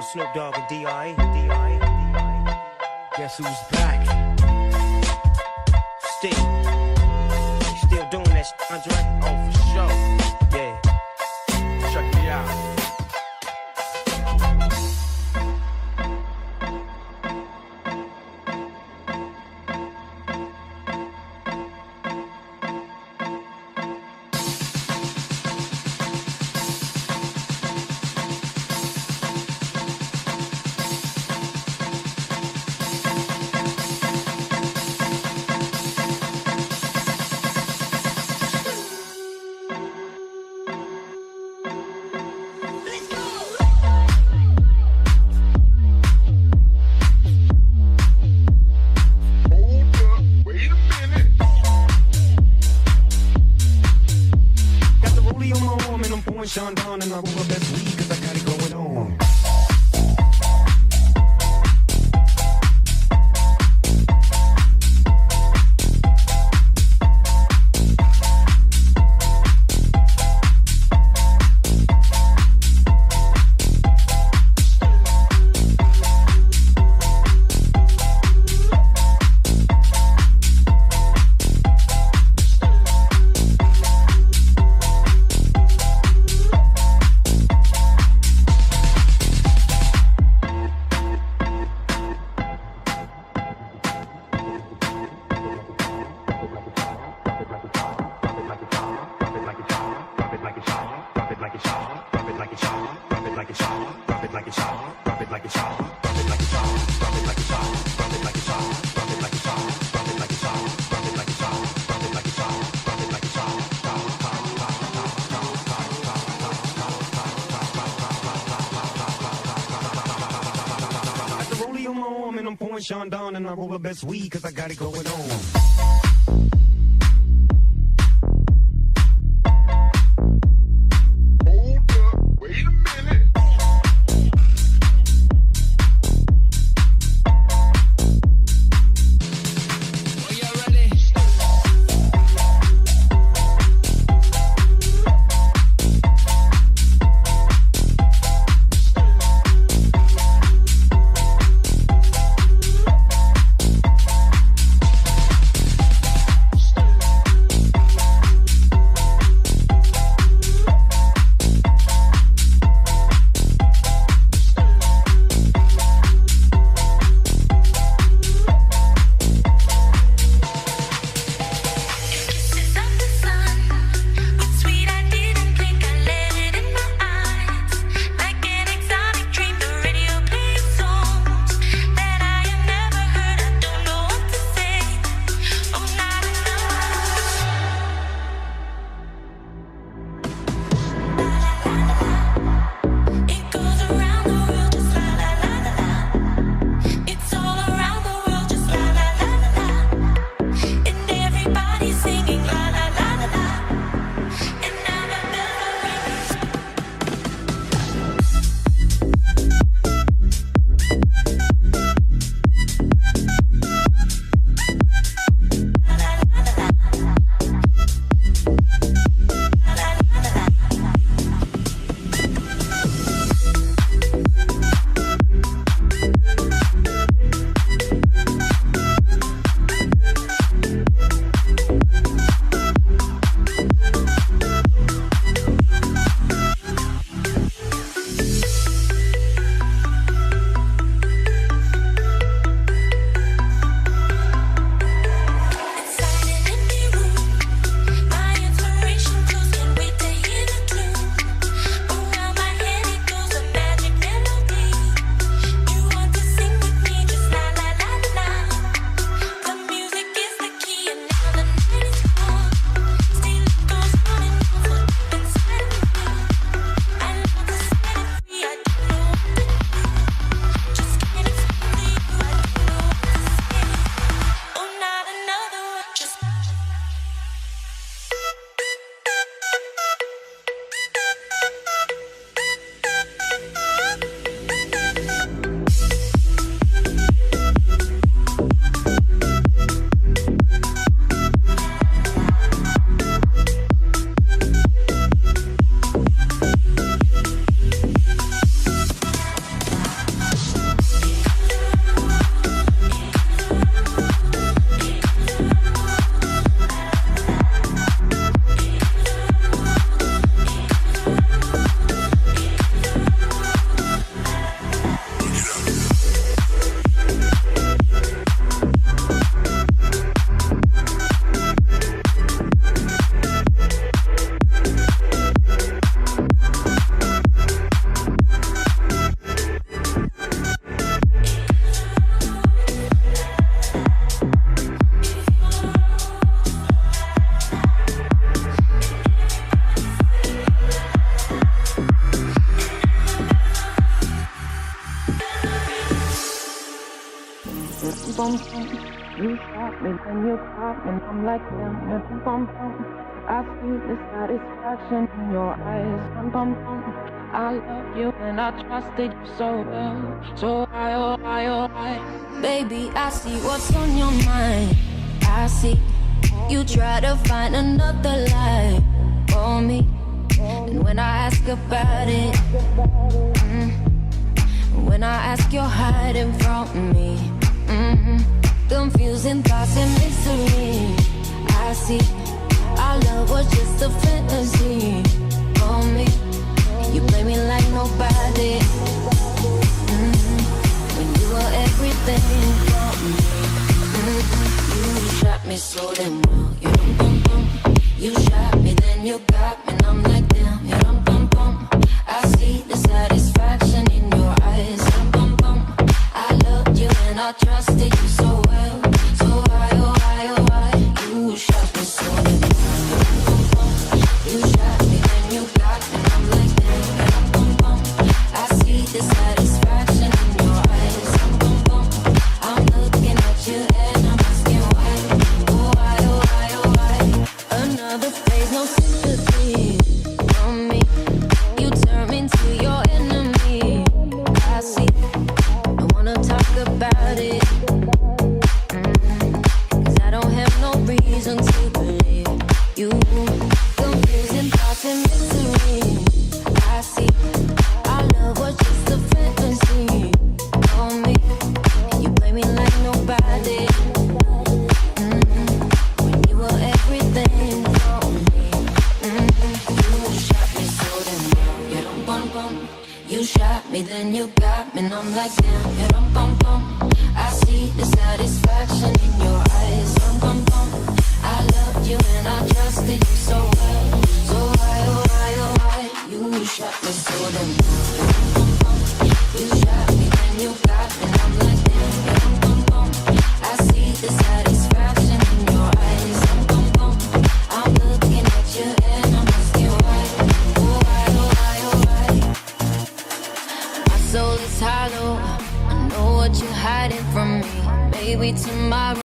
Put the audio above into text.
Still Snoop Dogg and D.I. Guess who's back? Still doing that shit, Andre? Oh, for sure. Yeah. Check me out. Sean Don and I roll the best weed cause I got it going on. Sean Don and I roll the best weed cause I got it going on. bum bum. You shot me, then you got me, and I'm like damn, yeah, bum bum. I see the satisfaction in your eyes, bum bum bum. I love you and I trusted you so well, so why, oh why, oh why? Baby, I see what's on your mind. I see you try to find another life for me, and when I ask about it, when I ask, you're hiding from me. Confusing thoughts and mystery. I see our love was just a fantasy for me. You play me like nobody. When you were everything for me. You shot me so damn well. You dum bum bum. You shot me, then you got me, and I'm like damn. You dum bum bum. I see the satisfaction in your eyes. Dum bum bum. I loved you and I trusted you so well. So why, oh why, oh why? You shot me so damn well. Dum bum bum. You shot me, then you got me, and I'm like damn. Dum bum bum. I see the satisfaction in your eyes. Dum bum bum. I'm looking at you and I'm asking why. Oh why, oh why, oh why? Another phase, no sympathy from me. You turn into your enemy. I see. I wanna talk about it. 'Cause I don't have no reason to believe you. Confusing thoughts and mystery. I see. Our love was just a fantasy for me. You play me like nobody. When you were everything for me. You shot me so damn well. You dum bum bum. You shot me, then you got me, and I'm like damn. You dum bum bum. I see the satisfaction in your eyes. Dum bum bum. I loved you and I trusted you so well. So why, oh why, oh why? You shot me so damn well. Dum bum bum. You shot me, then you got me, and I'm like damn. Dum bum bum. I see the satisfaction in your eyes. Dum bum bum. I'm looking at you and I'm asking why. Oh why, oh why, oh why? My soul is hollow. I know what you're hiding from me. Maybe tomorrow